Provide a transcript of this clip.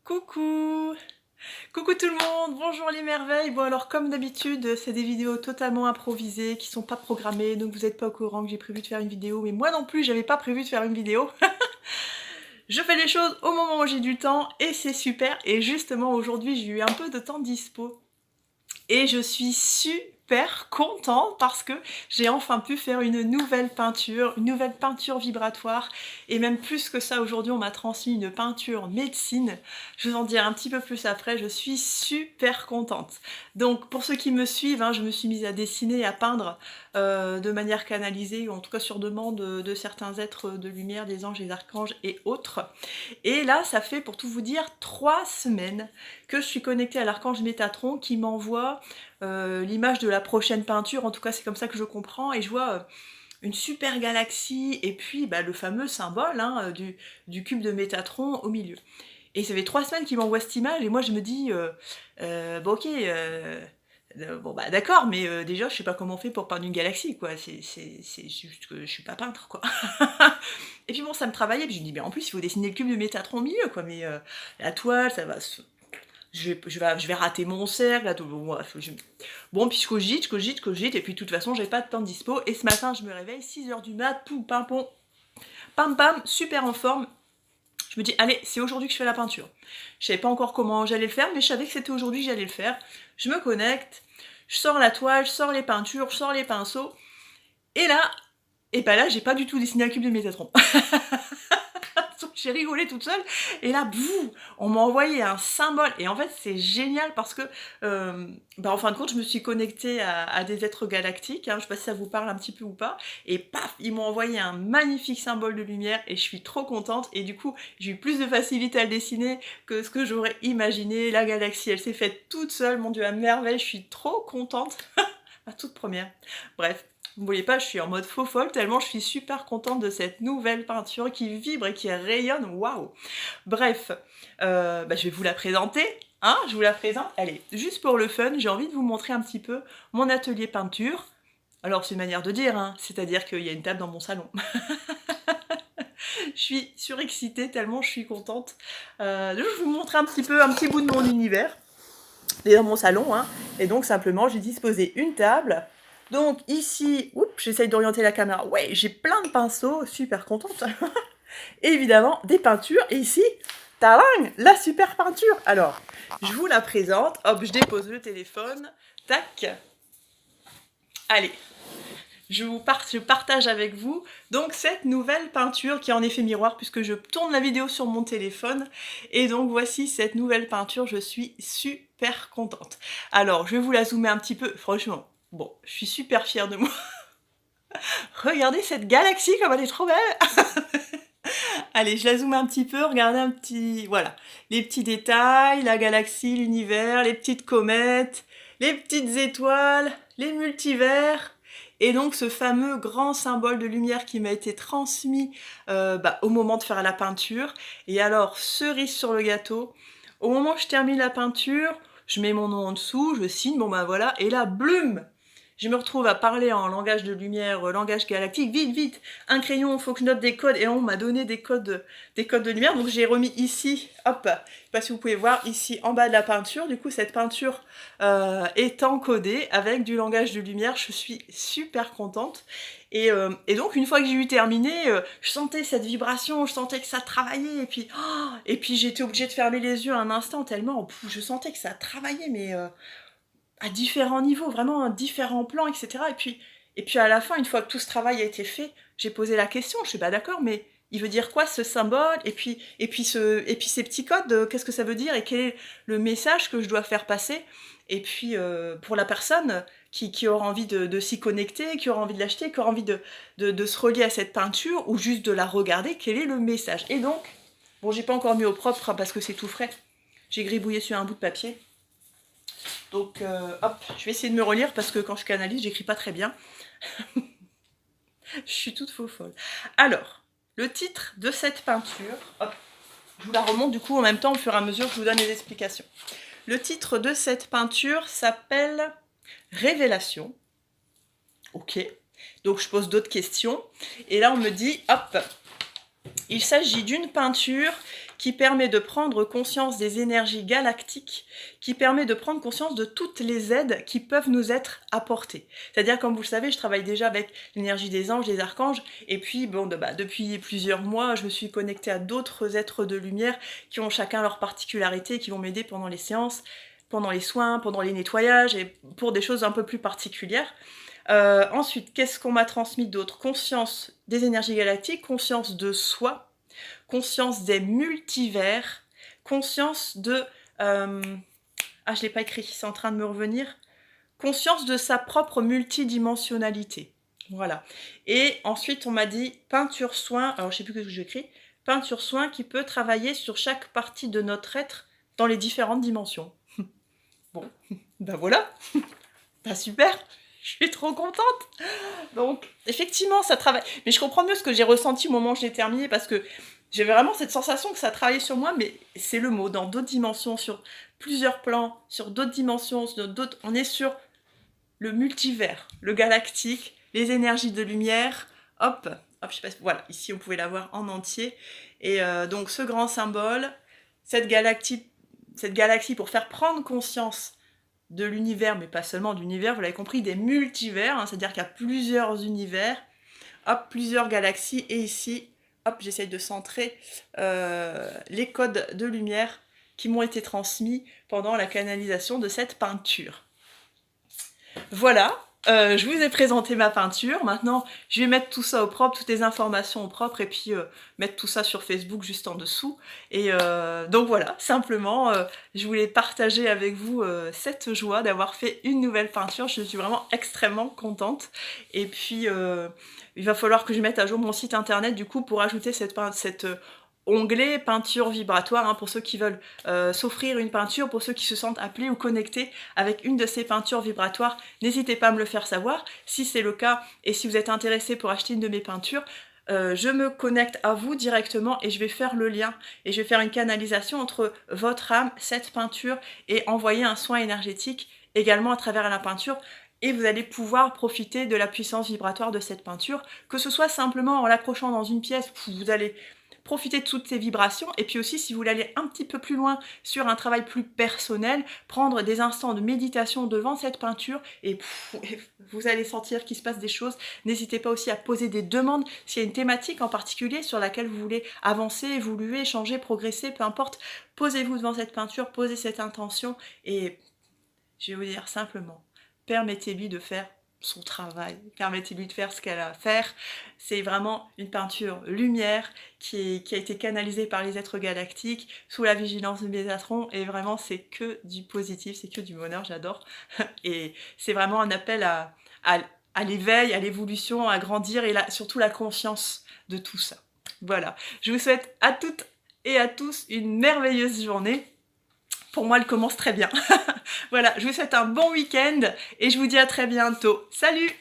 Coucou! Coucou tout le monde, bonjour les merveilles. Bon alors comme d'habitude, c'est des vidéos totalement improvisées, qui sont pas programmées, donc vous n'êtes pas au courant que j'ai prévu de faire une vidéo, mais moi non plus j'avais pas prévu de faire une vidéo. Je fais les choses au moment où j'ai du temps et c'est super, et justement aujourd'hui j'ai eu un peu de temps dispo. Et je suis super contente parce que j'ai enfin pu faire une nouvelle peinture vibratoire, et même plus que ça, aujourd'hui on m'a transmis une peinture médecine. Je vous en dirai un petit peu plus après, je suis super contente. Donc pour ceux qui me suivent, je me suis mise à dessiner, à peindre de manière canalisée, ou en tout cas sur demande de certains êtres de lumière, des anges, des archanges et autres. Et là, ça fait, pour tout vous dire, 3 semaines que je suis connectée à l'archange Métatron qui m'envoie l'image de la prochaine peinture, en tout cas c'est comme ça que je comprends, et je vois une super galaxie, et puis le fameux symbole du cube de Métatron au milieu. Et ça fait 3 semaines qu'il m'envoie cette image, et moi je me dis, bon ok, bon bah d'accord, mais déjà je sais pas comment on fait pour peindre une galaxie, quoi, c'est juste que je suis pas peintre, quoi. Et puis bon, ça me travaillait, puis je me dis, mais en plus il faut dessiner le cube de Métatron au milieu, quoi, mais la toile, ça va se... je vais rater mon cercle, là, tout, bon, bon, puis je cogite, et puis de toute façon, j'ai pas de temps de dispo, et ce matin, je me réveille, 6 h du mat, poum, pam, pam, pam, super en forme. Je me dis, allez, c'est aujourd'hui que je fais la peinture. Je savais pas encore comment j'allais le faire, mais je savais que c'était aujourd'hui que j'allais le faire. Je me connecte, je sors la toile, je sors les peintures, je sors les pinceaux, et là, j'ai pas du tout dessiné un cube de Métatron. J'ai rigolé toute seule, et là, bouh, on m'a envoyé un symbole, et en fait c'est génial parce que, en fin de compte, je me suis connectée à des êtres galactiques, je sais pas si ça vous parle un petit peu ou pas, et paf, ils m'ont envoyé un magnifique symbole de lumière, et je suis trop contente, et du coup, j'ai eu plus de facilité à le dessiner que ce que j'aurais imaginé. La galaxie, elle s'est faite toute seule, mon dieu, à merveille, je suis trop contente. Ma toute première. Bref. Vous voyez pas, je suis en mode faux folle tellement je suis super contente de cette nouvelle peinture qui vibre et qui rayonne, waouh. Bref, je vais vous la présenter, je vous la présente. Allez, juste pour le fun, j'ai envie de vous montrer un petit peu mon atelier peinture. Alors c'est une manière de dire, c'est-à-dire qu'il y a une table dans mon salon. Je suis surexcitée tellement je suis contente. Je vais vous montrer un petit bout de mon univers. Et dans mon salon, et donc simplement j'ai disposé une table. Donc ici, j'essaye d'orienter la caméra, ouais, j'ai plein de pinceaux, super contente. Et évidemment, des peintures, et ici, tadang, la super peinture. Alors, je vous la présente, hop, je dépose le téléphone, tac. Allez, je partage avec vous donc cette nouvelle peinture qui est en effet miroir, puisque je tourne la vidéo sur mon téléphone, et donc voici cette nouvelle peinture, je suis super contente. Alors, je vais vous la zoomer un petit peu, franchement, bon, je suis super fière de moi. Regardez cette galaxie comme elle est trop belle. Allez, je la zoome un petit peu, regardez un petit... Voilà, les petits détails, la galaxie, l'univers, les petites comètes, les petites étoiles, les multivers, et donc ce fameux grand symbole de lumière qui m'a été transmis au moment de faire la peinture. Et alors, cerise sur le gâteau, au moment où je termine la peinture, je mets mon nom en dessous, je signe, bon voilà, et là, blum, je me retrouve à parler en langage de lumière, langage galactique, vite, vite, un crayon, faut que je note des codes, et on m'a donné des codes de lumière, donc j'ai remis ici, hop, je sais pas si vous pouvez voir, ici en bas de la peinture, du coup cette peinture est encodée avec du langage de lumière, je suis super contente. Et donc une fois que j'ai eu terminé, je sentais cette vibration, je sentais que ça travaillait, et puis j'étais obligée de fermer les yeux un instant tellement je sentais que ça travaillait, mais à différents niveaux, vraiment à différents plans, etc. Et puis à la fin, une fois que tout ce travail a été fait, j'ai posé la question, je suis pas d'accord, mais il veut dire quoi ce symbole, et puis ces petits codes, qu'est-ce que ça veut dire, et quel est le message que je dois faire passer, et puis pour la personne qui aura envie de s'y connecter, qui aura envie de l'acheter, qui aura envie de se relier à cette peinture, ou juste de la regarder, quel est le message. Et donc, bon, j'ai pas encore mis au propre parce que c'est tout frais, j'ai gribouillé sur un bout de papier. Donc, hop, je vais essayer de me relire parce que quand je canalise, j'écris pas très bien. Je suis toute faux folle. Alors, le titre de cette peinture, hop, je vous la remonte du coup en même temps au fur et à mesure que je vous donne les explications. Le titre de cette peinture s'appelle Révélation. Ok, donc je pose d'autres questions. Et là, on me dit, hop, il s'agit d'une peinture qui permet de prendre conscience des énergies galactiques, qui permet de prendre conscience de toutes les aides qui peuvent nous être apportées. C'est-à-dire, comme vous le savez, je travaille déjà avec l'énergie des anges, des archanges, et puis bon, depuis plusieurs mois, je me suis connectée à d'autres êtres de lumière qui ont chacun leur particularité, qui vont m'aider pendant les séances, pendant les soins, pendant les nettoyages, et pour des choses un peu plus particulières. Ensuite, qu'est-ce qu'on m'a transmis d'autre? Conscience des énergies galactiques, conscience de soi, conscience des multivers, conscience de... Ah, je l'ai pas écrit, c'est en train de me revenir. Conscience de sa propre multidimensionnalité. Voilà. Et ensuite, on m'a dit peinture soin, alors je sais plus ce que j'écris, peinture soin qui peut travailler sur chaque partie de notre être dans les différentes dimensions. Bon, ben voilà, ben super, je suis trop contente. Donc, effectivement, ça travaille. Mais je comprends mieux ce que j'ai ressenti au moment où je l'ai terminé, parce que j'ai vraiment cette sensation que ça travaillait sur moi, mais c'est le mot, dans d'autres dimensions, sur plusieurs plans, sur d'autres dimensions, sur d'autres... On est sur le multivers, le galactique, les énergies de lumière, hop, hop, je sais pas, voilà, ici on pouvait la voir en entier. Et donc ce grand symbole, cette galaxie pour faire prendre conscience de l'univers, mais pas seulement de l'univers, vous l'avez compris, des multivers, hein, c'est-à-dire qu'il y a plusieurs univers, hop, plusieurs galaxies, et ici, hop, j'essaye de centrer les codes de lumière qui m'ont été transmis pendant la canalisation de cette peinture. Voilà, je vous ai présenté ma peinture. Maintenant, je vais mettre tout ça au propre, toutes les informations au propre, et puis mettre tout ça sur Facebook juste en dessous. Et donc voilà, simplement, je voulais partager avec vous cette joie d'avoir fait une nouvelle peinture. Je suis vraiment extrêmement contente. Et puis, il va falloir que je mette à jour mon site internet, du coup, pour ajouter cette onglet peinture vibratoire, hein, pour ceux qui veulent s'offrir une peinture, pour ceux qui se sentent appelés ou connectés avec une de ces peintures vibratoires, n'hésitez pas à me le faire savoir. Si c'est le cas et si vous êtes intéressé pour acheter une de mes peintures, je me connecte à vous directement et je vais faire le lien et je vais faire une canalisation entre votre âme, cette peinture, et envoyer un soin énergétique également à travers la peinture. Et vous allez pouvoir profiter de la puissance vibratoire de cette peinture, que ce soit simplement en l'accrochant dans une pièce, vous allez profiter de toutes ces vibrations, et puis aussi si vous voulez aller un petit peu plus loin sur un travail plus personnel, prendre des instants de méditation devant cette peinture, et vous allez sentir qu'il se passe des choses. N'hésitez pas aussi à poser des demandes, s'il y a une thématique en particulier sur laquelle vous voulez avancer, évoluer, changer, progresser, peu importe, posez-vous devant cette peinture, posez cette intention, et je vais vous dire simplement, permettez-lui de faire son travail, permettez-lui de faire ce qu'elle a à faire. C'est vraiment une peinture lumière qui a été canalisée par les êtres galactiques sous la vigilance de Métatron, et vraiment c'est que du positif, c'est que du bonheur, j'adore. Et c'est vraiment un appel à l'éveil, à l'évolution, à grandir, et surtout la conscience de tout ça. Voilà, je vous souhaite à toutes et à tous une merveilleuse journée. Pour moi, elle commence très bien. Voilà, je vous souhaite un bon week-end et je vous dis à très bientôt. Salut!